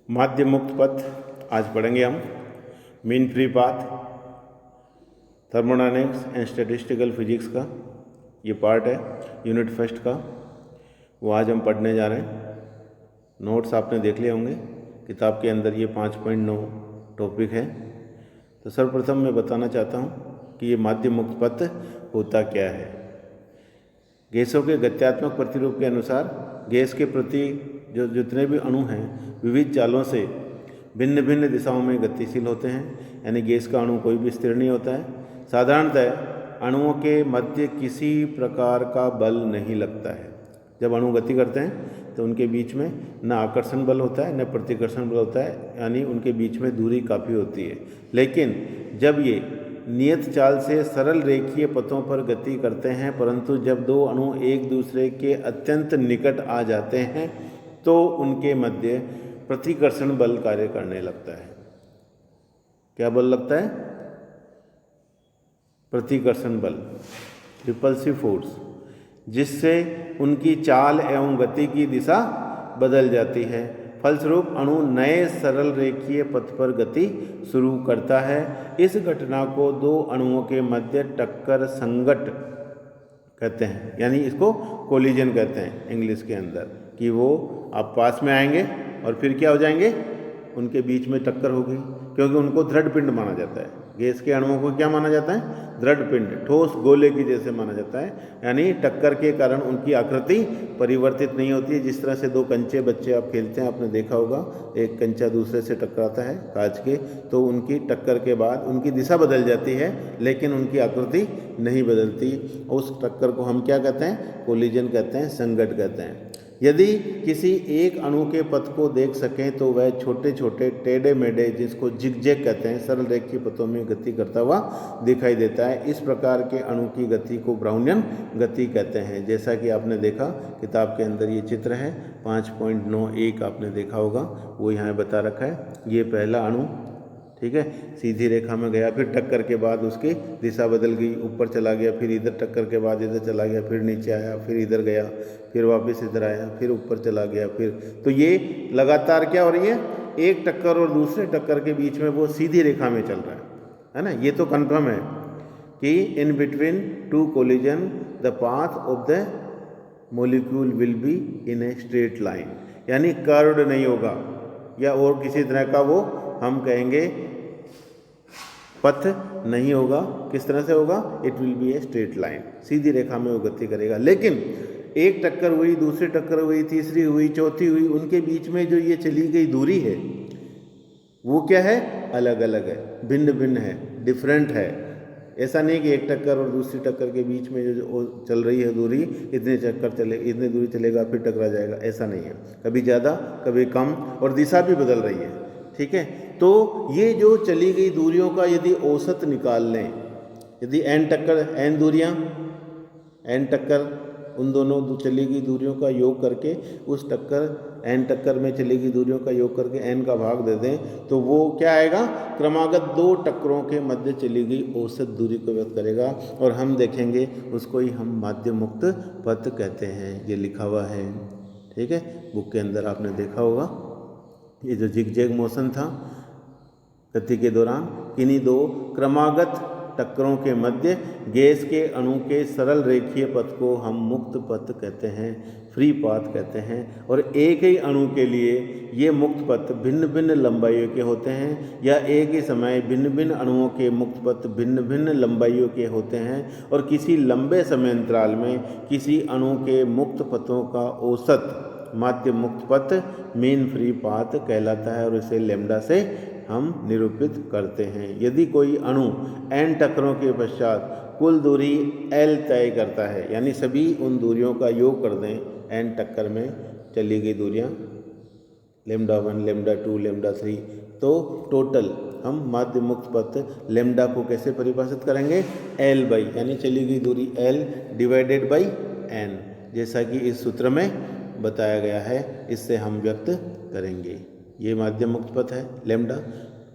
माध्य मुक्त पथ आज पढ़ेंगे हम। Mean free path, thermodynamics and statistical physics का ये पार्ट है यूनिट फर्स्ट का, वो आज हम पढ़ने जा रहे हैं। नोट्स आपने देख लिए होंगे, किताब के अंदर ये 5.9 टॉपिक है। तो सर्वप्रथम मैं बताना चाहता हूँ कि ये माध्य मुक्त पथ होता क्या है। गैसों के गत्यात्मक प्रतिरूप के अनुसार गैस के प्रति जो जितने भी अणु हैं विविध चालों से भिन्न भिन्न दिशाओं में गतिशील होते हैं, यानी गैस का अणु कोई भी स्थिर नहीं होता है। साधारणतः अणुओं के मध्य किसी प्रकार का बल नहीं लगता है। जब अणु गति करते हैं तो उनके बीच में न आकर्षण बल होता है न प्रतिकर्षण बल होता है, यानी उनके बीच में दूरी काफ़ी होती है। लेकिन जब ये नियत चाल से सरल रेखीय पथों पर गति करते हैं, परंतु जब दो अणु एक दूसरे के अत्यंत निकट आ जाते हैं तो उनके मध्य प्रतिकर्षण बल कार्य करने लगता है। क्या बल लगता है? प्रतिकर्षण बल, रिपल्सिव फोर्स, जिससे उनकी चाल एवं गति की दिशा बदल जाती है। फलस्वरूप अणु नए सरल रेखीय पथ पर गति शुरू करता है। इस घटना को दो अणुओं के मध्य टक्कर संघट कहते हैं, यानी इसको कोलिजन कहते हैं इंग्लिश के अंदर, कि वो आप पास में आएंगे और फिर क्या हो जाएंगे, उनके बीच में टक्कर होगी, क्योंकि उनको दृढ़ पिंड माना जाता है। गैस के अणुओं को क्या माना जाता है? दृढ़ पिंड, ठोस गोले की जैसे माना जाता है। यानी टक्कर के कारण उनकी आकृति परिवर्तित नहीं होती है। जिस तरह से दो कंचे बच्चे आप खेलते हैं, आपने देखा होगा, एक कंचा दूसरे से टकराता है कांच के, तो उनकी टक्कर के बाद उनकी दिशा बदल जाती है, लेकिन उनकी आकृति नहीं बदलती। उस टक्कर को हम क्या कहते हैं? कोलिजन कहते हैं, संघट कहते हैं। यदि किसी एक अणु के पथ को देख सकें तो वह छोटे छोटे टेढ़े मेढ़े, जिसको जिगजैग कहते हैं, सरल रेखीय पथों में गति करता हुआ दिखाई देता है। इस प्रकार के अणु की गति को ब्राउनियन गति कहते हैं। जैसा कि आपने देखा किताब के अंदर ये चित्र है 5.91 आपने देखा होगा, वो यहाँ बता रखा है। ये पहला अणु, ठीक है, सीधी रेखा में गया, फिर टक्कर के बाद उसकी दिशा बदल गई, ऊपर चला गया, फिर इधर टक्कर के बाद इधर चला गया, फिर नीचे आया, फिर इधर गया, फिर वापस इधर आया, फिर ऊपर चला गया, फिर। तो ये लगातार क्या हो रही है, एक टक्कर और दूसरे टक्कर के बीच में वो सीधी रेखा में चल रहा है ना। ये तो कन्फर्म है कि in between two collision the path of the molecule will be in A straight line, यानी कर्व्ड नहीं होगा, या और किसी तरह का वो हम कहेंगे पथ नहीं होगा। किस तरह से होगा? It will be a straight line, सीधी रेखा में वो गति करेगा। लेकिन एक टक्कर हुई, दूसरी टक्कर हुई, तीसरी हुई, चौथी हुई, उनके बीच में जो ये चली गई दूरी है वो क्या है? अलग अलग है, भिन्न भिन्न है, डिफरेंट है। ऐसा नहीं कि एक टक्कर और दूसरी टक्कर के बीच में जो चल रही है दूरी, इतने चक्कर चले, इतनी दूरी चलेगा फिर टकरा जाएगा, ऐसा नहीं है। कभी ज़्यादा कभी कम, और दिशा भी बदल रही है, ठीक है। तो ये जो चली गई दूरियों का यदि औसत निकाल लें, यदि n टक्कर, n दूरियां, n टक्कर, उन दोनों चली गई दूरियों का योग करके उस टक्कर n टक्कर में चली गई दूरियों का योग करके n का भाग दे दें, तो वो क्या आएगा? क्रमागत दो टक्करों के मध्य चली गई औसत दूरी को व्यक्त करेगा, और हम देखेंगे उसको ही हम माध्य मुक्त पथ कहते हैं। ये लिखा हुआ है, ठीक है, बुक के अंदर आपने देखा होगा। ये जो जिगजैग मोशन था गति के दौरान, किन्हीं दो क्रमागत टक्करों के मध्य गैस के अणु के सरल रेखीय पथ को हम मुक्त पथ कहते हैं, फ्री पाथ कहते हैं। और एक ही अणु के लिए ये मुक्त पथ भिन्न भिन्न लंबाइयों के होते हैं, या एक ही समय भिन्न भिन्न अणुओं के मुक्त पथ भिन्न भिन्न लंबाइयों के होते हैं। और किसी लंबे समय अंतराल में किसी अणु के मुक्त पथों का औसत माध्य मुक्त पथ मीन फ्री पाथ कहलाता है, और इसे लैम्डा से हम निरूपित करते हैं। यदि कोई अणु n टक्करों के पश्चात कुल दूरी l तय करता है, यानी सभी उन दूरियों का योग कर दें, n टक्कर में चली गई दूरियां लैम्डा 1, लैम्डा 2, लैम्डा 3, तो टोटल हम माध्य मुक्त पथ लैम्डा को कैसे परिभाषित करेंगे? l बाई, यानी चली गई दूरी l डिवाइडेड बाई n, जैसा कि इस सूत्र में बताया गया है, इससे हम व्यक्त करेंगे। ये माध्य मुक्त पथ है लैम्डा,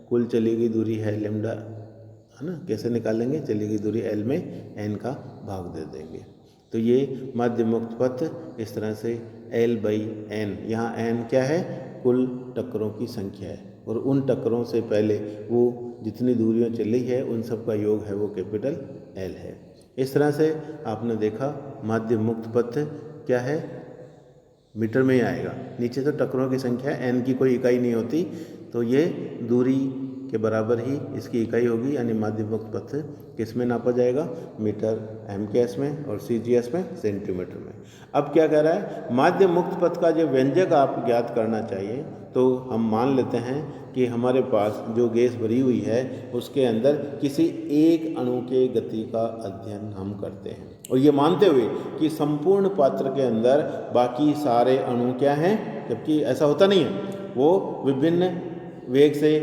कुल चली गई दूरी है लैम्डा, है ना। कैसे निकालेंगे? चली गई दूरी l में n का भाग दे देंगे। तो ये माध्य मुक्त पथ इस तरह से L/n। यहाँ n क्या है? कुल टक्करों की संख्या है, और उन टक्करों से पहले वो जितनी दूरियां चली है उन सब का योग है वो कैपिटल L है। इस तरह से आपने देखा माध्य मुक्त पथ क्या है? मीटर में ही आएगा। नीचे तो टक्करों की संख्या है, n की कोई इकाई नहीं होती, तो ये दूरी के बराबर ही इसकी इकाई होगी, यानी माध्य मुक्त पथ किस में नापा जाएगा? मीटर MKS में और CGS में सेंटीमीटर में। अब क्या कह रहा है? माध्य मुक्त पथ का जो व्यंजक आप ज्ञात करना चाहिए, तो हम मान लेते हैं कि हमारे पास जो गैस भरी हुई है उसके अंदर किसी एक अणु के गति का अध्ययन हम करते हैं, और ये मानते हुए कि संपूर्ण पात्र के अंदर बाकी सारे अणु क्या हैं, जबकि ऐसा होता नहीं है, वो विभिन्न वेग से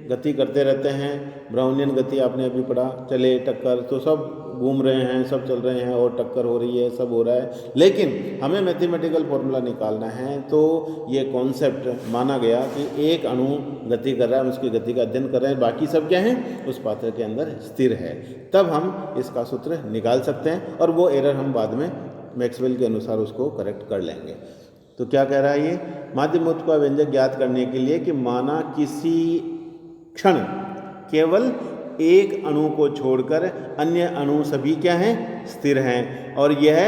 गति करते रहते हैं। ब्राउनियन गति आपने अभी पढ़ा, चले टक्कर, तो सब घूम रहे हैं, सब चल रहे हैं और टक्कर हो रही है, सब हो रहा है। लेकिन हमें मैथमेटिकल फॉर्मूला निकालना है, तो ये कॉन्सेप्ट माना गया कि एक अणु गति कर रहा है, उसकी गति का अध्ययन कर रहे हैं, बाकी सब क्या हैं? उस पात्र के अंदर स्थिर है। तब हम इसका सूत्र निकाल सकते हैं, और वो एरर हम बाद में मैक्सवेल के अनुसार उसको करेक्ट कर लेंगे। तो क्या कह रहा है ये? माध्य मुक्त का व्यंजक ज्ञात करने के लिए कि माना किसी क्षण केवल एक अणु को छोड़कर अन्य अणु सभी क्या हैं? स्थिर हैं, और यह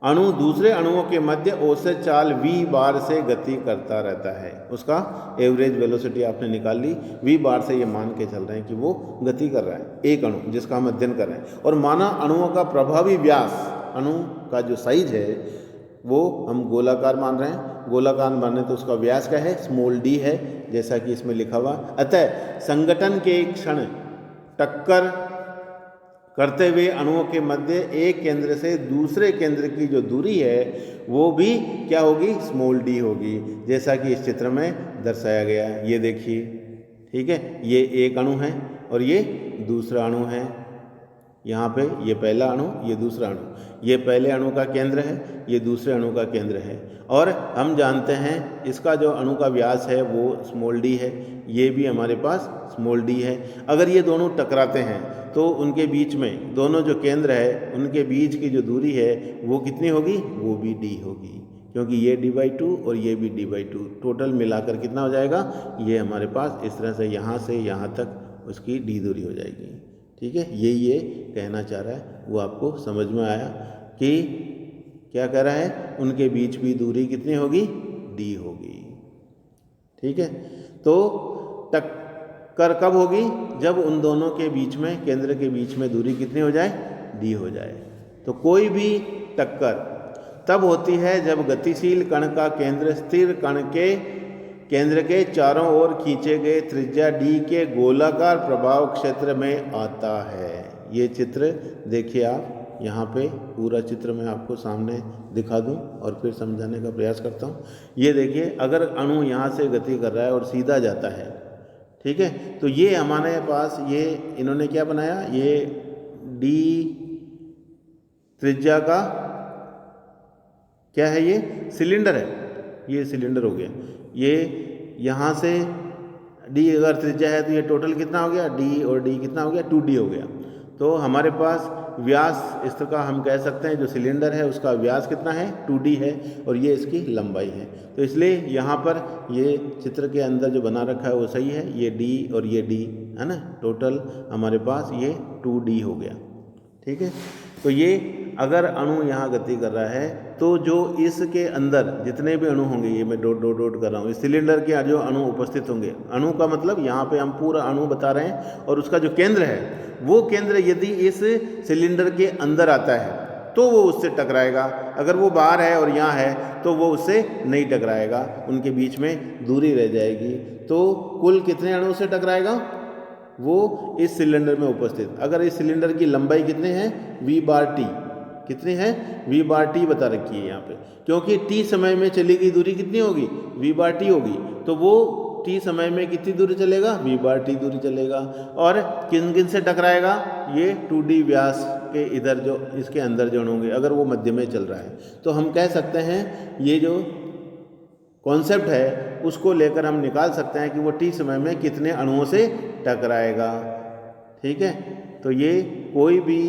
अणु दूसरे अणुओं के मध्य औसत चाल v बार से गति करता रहता है। उसका एवरेज वेलोसिटी आपने निकाल ली, v बार से ये मान के चल रहे हैं कि वो गति कर रहा है, एक अणु जिसका हम अध्ययन कर रहे हैं। और माना अणुओं का प्रभावी व्यास, अणु का जो साइज है वो हम गोलाकार मान रहे हैं, गोलाकार मान रहे हैं, तो उसका व्यास क्या है? स्मॉल d है, जैसा कि इसमें लिखा हुआ। अतः संगठन के क्षण टक्कर करते हुए अणुओं के मध्य एक केंद्र से दूसरे केंद्र की जो दूरी है वो भी क्या होगी? स्मॉल d होगी, जैसा कि इस चित्र में दर्शाया गया है। ये देखिए, ठीक है, ये एक अणु है और ये दूसरा अणु है। यहाँ पे ये पहला अणु, ये दूसरा अणु, ये पहले अणु का केंद्र है, ये दूसरे अणु का केंद्र है। और हम जानते हैं इसका जो अणु का व्यास है वो स्मॉल d है, ये भी हमारे पास स्मॉल d है। अगर ये दोनों टकराते हैं तो उनके बीच में, दोनों जो केंद्र है उनके बीच की जो दूरी है वो कितनी होगी? वो भी d होगी, क्योंकि ये d/2 और ये भी d/2, टोटल मिलाकर कितना हो जाएगा? ये हमारे पास इस तरह से यहाँ तक उसकी d दूरी हो जाएगी। ठीक है, ये कहना चाह रहा है, वो आपको समझ में आया कि क्या कह रहा है? उनके बीच भी दूरी कितनी होगी? d होगी। ठीक है, तो टक्कर कब होगी? जब उन दोनों के बीच में, केंद्र के बीच में दूरी कितनी हो जाए? d हो जाए। तो कोई भी टक्कर तब होती है जब गतिशील कण का केंद्र स्थिर कण के केंद्र के चारों ओर खींचे गए त्रिज्या d के गोलाकार प्रभाव क्षेत्र में आता है। ये चित्र देखिए आप, यहाँ पे पूरा चित्र मैं आपको सामने दिखा दूँ और फिर समझाने का प्रयास करता हूँ। ये देखिए, अगर अणु यहाँ से गति कर रहा है और सीधा जाता है, ठीक है, तो ये हमारे पास ये इन्होंने क्या बनाया? ये d त्रिज्या का क्या है? ये सिलेंडर है, ये सिलेंडर हो गया। ये यहाँ से d अगर त्रिज्या है तो ये टोटल कितना हो गया? d और d कितना हो गया? 2d हो गया। तो हमारे पास व्यास इस तरह का हम कह सकते हैं, जो सिलेंडर है उसका व्यास कितना है? 2d है, और ये इसकी लंबाई है। तो इसलिए यहाँ पर ये चित्र के अंदर जो बना रखा है वो सही है, ये d और ये d है ना, टोटल हमारे पास ये 2d हो गया। ठीक है, तो ये अगर अणु यहाँ गति कर रहा है तो जो इसके अंदर जितने भी अणु होंगे, ये मैं डॉट डॉट डॉट कर रहा हूँ, इस सिलेंडर के जो अणु उपस्थित होंगे, अणु का मतलब यहाँ पे हम पूरा अणु बता रहे हैं, और उसका जो केंद्र है वो केंद्र यदि इस सिलेंडर के अंदर आता है तो वो उससे टकराएगा, अगर वो बाहर है और यहाँ है तो वो उससे नहीं टकराएगा, उनके बीच में दूरी रह जाएगी। तो कुल कितने अणु से टकराएगा? वो इस सिलेंडर में उपस्थित, अगर इस सिलेंडर की लंबाई कितनी है? v/t कितनी है? v/t बता रखी है यहाँ पे, क्योंकि t समय में चली गई दूरी कितनी होगी? v/t होगी। तो वो t समय में कितनी दूरी चलेगा? v/t दूरी चलेगा। और किन किन से टकराएगा? ये 2d व्यास के इधर जो इसके अंदर जो होंगे, अगर वो मध्य में चल रहा है तो हम कह सकते हैं ये जो कॉन्सेप्ट है उसको लेकर हम निकाल सकते हैं कि वो t समय में कितने अणुओं से टकराएगा। ठीक है, तो ये कोई भी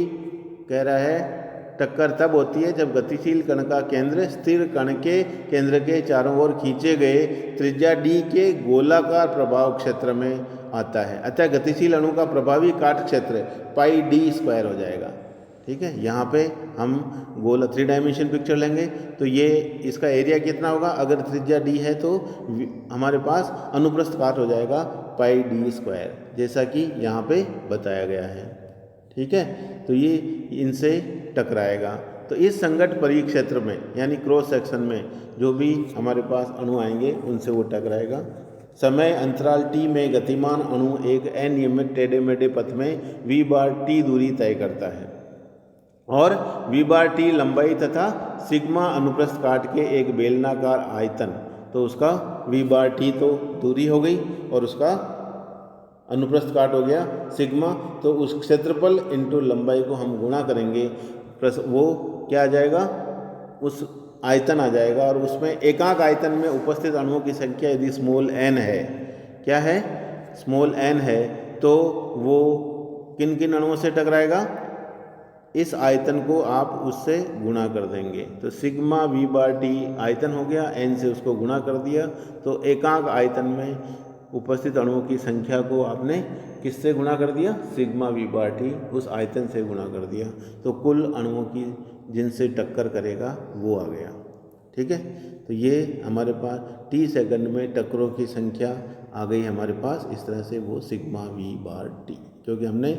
कह रहा है टक्कर तब होती है जब गतिशील कण का केंद्र स्थिर कण के केंद्र के चारों ओर खींचे गए त्रिज्या d के गोलाकार प्रभाव क्षेत्र में आता है। अतः गतिशील अणु का प्रभावी काट क्षेत्र पाई d² हो जाएगा। ठीक है, यहाँ पे हम गोला 3 डायमेंशन पिक्चर लेंगे तो ये इसका एरिया कितना होगा, अगर त्रिज्या d है तो हमारे पास अनुप्रस्थ काट हो जाएगा पाई d², जैसा कि यहाँ पे बताया गया है। ठीक है, तो ये इनसे टकराएगा। तो इस संगत परिक्षेत्र में यानी क्रॉस सेक्शन में जो भी हमारे पास अणु आएंगे उनसे वो टकराएगा। समय अंतराल t में गतिमान अणु एक अनियमित टेढ़े मेढ़े पथ में v/t दूरी तय करता है और v/t लंबाई तथा सिग्मा अनुप्रस्थ काट के एक बेलनाकार आयतन, तो उसका v/t तो दूरी हो गई और उसका अनुप्रस्थ काट हो गया सिग्मा, तो उस क्षेत्रफल इंटू लंबाई को हम गुणा करेंगे, प्लस वो क्या आ जाएगा, उस आयतन आ जाएगा। और उसमें एकांक आयतन में उपस्थित अणुओं की संख्या यदि स्मॉल n है, क्या है, स्मॉल n है, तो वो किन किन अणुओं से टकराएगा, इस आयतन को आप उससे गुणा कर देंगे। तो सिग्मा v/t आयतन हो गया, n से उसको गुणा कर दिया, तो एकांक आयतन में उपस्थित अणुओं की संख्या को आपने किससे गुणा कर दिया, सिग्मा v/t उस आयतन से गुणा कर दिया, तो कुल अणुओं की जिनसे टक्कर करेगा वो आ गया। ठीक है, तो ये हमारे पास t सेकंड में टक्करों की संख्या आ गई हमारे पास, इस तरह से वो सिग्मा v/t, क्योंकि हमने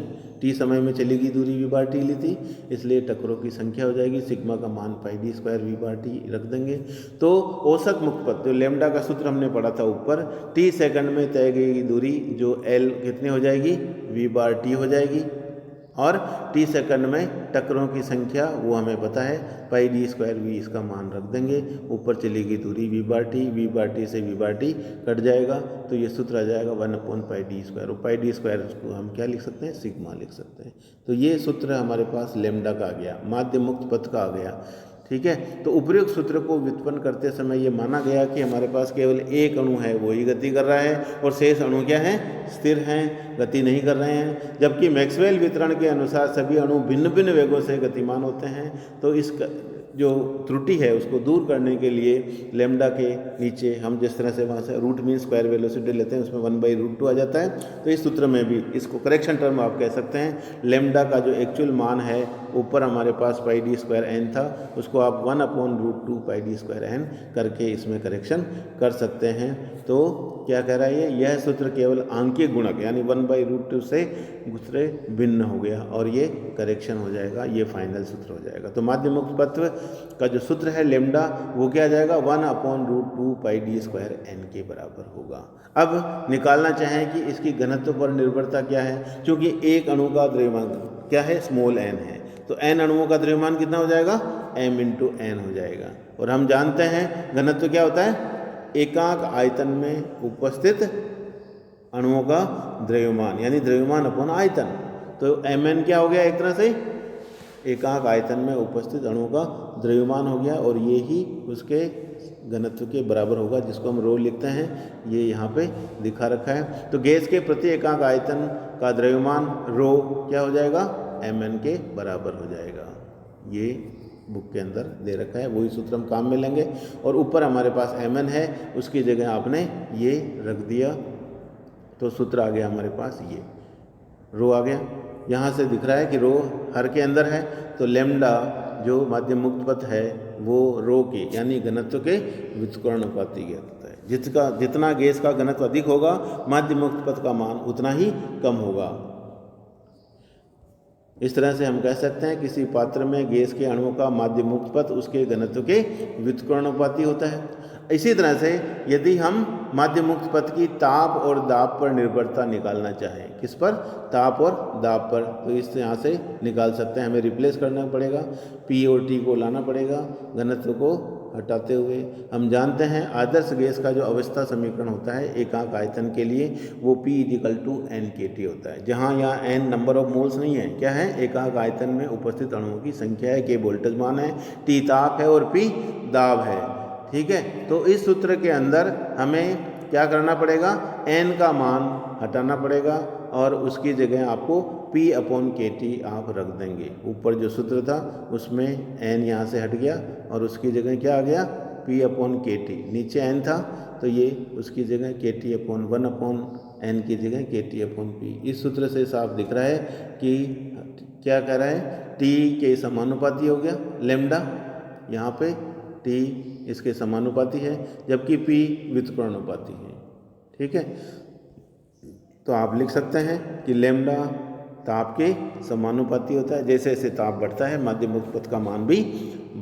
t समय में चली गई दूरी v/t ली थी, इसलिए टक्करों की संख्या हो जाएगी, सिग्मा का मान पाई d² v/t रख देंगे। तो औसत मुक्त पथ जो लैम्डा का सूत्र हमने पढ़ा था ऊपर, t सेकंड में तय गई दूरी जो l कितनी हो जाएगी, v/t हो जाएगी, और t सेकंड में टक्करों की संख्या वो हमें पता है पाई d² v, इसका मान रख देंगे। ऊपर चलेगी दूरी v/t से v/t कट जाएगा, तो ये सूत्र आ जाएगा 1/πd², और पाई d² को हम क्या लिख सकते हैं, सिग्मा लिख सकते हैं। तो ये सूत्र हमारे पास लैम्डा का आ गया, माध्य मुक्त पथ का आ गया। ठीक है, तो उपयुक्त सूत्र को व्युत्पन्न करते समय ये माना गया कि हमारे पास केवल एक अणु है वही गति कर रहा है और शेष अणु क्या है, स्थिर हैं, गति नहीं कर रहे हैं, जबकि मैक्सवेल वितरण के अनुसार सभी अणु भिन्न भिन्न वेगों से गतिमान होते हैं। तो इस जो त्रुटि है उसको दूर करने के लिए लैम्डा के नीचे हम जिस तरह से वहाँ से रूट मीन स्क्वायर वेलोसिटी लेते हैं उसमें 1/√2 आ जाता है। तो इस सूत्र में भी इसको करेक्शन टर्म आप कह सकते हैं, लैम्डा का जो एक्चुअल मान है ऊपर हमारे पास पाई d² n था, उसको आप 1/√2 पाई d² n करके इसमें करेक्शन कर सकते हैं। तो क्या कह रहा है, यह सूत्र केवल आंकीय गुणक यानी 1/√2 से दूसरे भिन्न हो गया और ये करेक्शन हो जाएगा, ये फाइनल सूत्र हो जाएगा। तो माध्य मुक्त पथ का जो सूत्र है लैम्डा वो क्या आ जाएगा, 1/√2 पाई d² n के बराबर होगा। अब निकालना चाहें कि इसकी घनत्व पर निर्भरता क्या है, क्योंकि एक अणु का द्रव्यमान क्या है, स्मॉल n है, तो n अणुओं का द्रव्यमान कितना हो जाएगा, m × n हो जाएगा। और हम जानते हैं घनत्व क्या होता है, एकांक आयतन में उपस्थित अणुओं का द्रव्यमान यानी द्रव्यमान अपॉन आयतन। तो mn क्या हो गया, एक तरह से एकांक आयतन में उपस्थित अणुओं का द्रव्यमान हो गया, और ये ही उसके घनत्व के बराबर होगा, जिसको हम रो लिखते हैं, ये यहाँ पे दिखा रखा है। तो गैस के प्रति एकांक आयतन का द्रव्यमान रो क्या हो जाएगा, mn के बराबर हो जाएगा। ये बुक के अंदर दे रखा है, वही सूत्र हम काम में लेंगे। और ऊपर हमारे पास mn है, उसकी जगह आपने ये रख दिया, तो सूत्र आ गया हमारे पास, ये रो आ गया। यहाँ से दिख रहा है कि रो हर के अंदर है, तो लैम्डा जो माध्य मुक्त पथ है वो रो के यानी घनत्व के व्युत्क्रमानुपाती होता है। जितना गैस का घनत्व अधिक होगा माध्य मुक्त पथ का मान उतना ही कम होगा। इस तरह से हम कह सकते हैं किसी पात्र में गैस के अणुओं का माध्य मुक्त पथ उसके घनत्व के व्युत्क्रमानुपाती होता है। इसी तरह से यदि हम माध्य मुक्त पथ की ताप और दाब पर निर्भरता निकालना चाहें, किस पर, ताप और दाब पर, तो इस यहाँ से निकाल सकते हैं। हमें रिप्लेस करना पड़ेगा, P और T को लाना पड़ेगा, घनत्व को हटाते हुए। हम जानते हैं आदर्श गैस का जो अवस्था समीकरण होता है एकांक आयतन के लिए वो P = n/kT होता है, जहाँ यहाँ n नंबर ऑफ मोल्स नहीं है, क्या है, एकांक आयतन में उपस्थित अणुओं की संख्या है, K वोल्टेज मान है, T ताप है और P दाब है। ठीक है, तो इस सूत्र के अंदर हमें क्या करना पड़ेगा, n का मान हटाना पड़ेगा और उसकी जगह आपको P अपॉन के टी आप रख देंगे। ऊपर जो सूत्र था उसमें n यहाँ से हट गया और उसकी जगह क्या आ गया, P अपॉन के टी। नीचे n था तो ये उसकी जगह के टी अपॉन 1 अपॉन n की जगह के टी अपॉन पी। इस सूत्र से साफ दिख रहा है कि क्या कह रहा है, t के समानुपाती हो गया लेमडा, यहाँ पे t इसके समानुपाती है जबकि p व्युत्क्रमानुपाती है। ठीक है, तो आप लिख सकते हैं कि लेमडा ताप के समानुपाती होता है। जैसे जैसे ताप बढ़ता है माध्यम मुक्त पथ का मान भी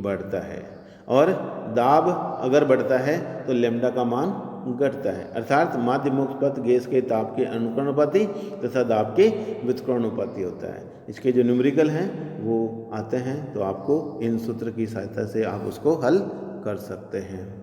बढ़ता है, और दाब अगर बढ़ता है तो लेमडा का मान घटता है। अर्थात माध्यम मुक्त पथ गैस के ताप के अनुक्रमानुपाती तथा दाब के व्युत्क्रमानुपाती होता है। इसके जो न्यूमेरिकल हैं वो आते हैं, तो आपको इन सूत्र की सहायता से आप उसको हल कर सकते हैं।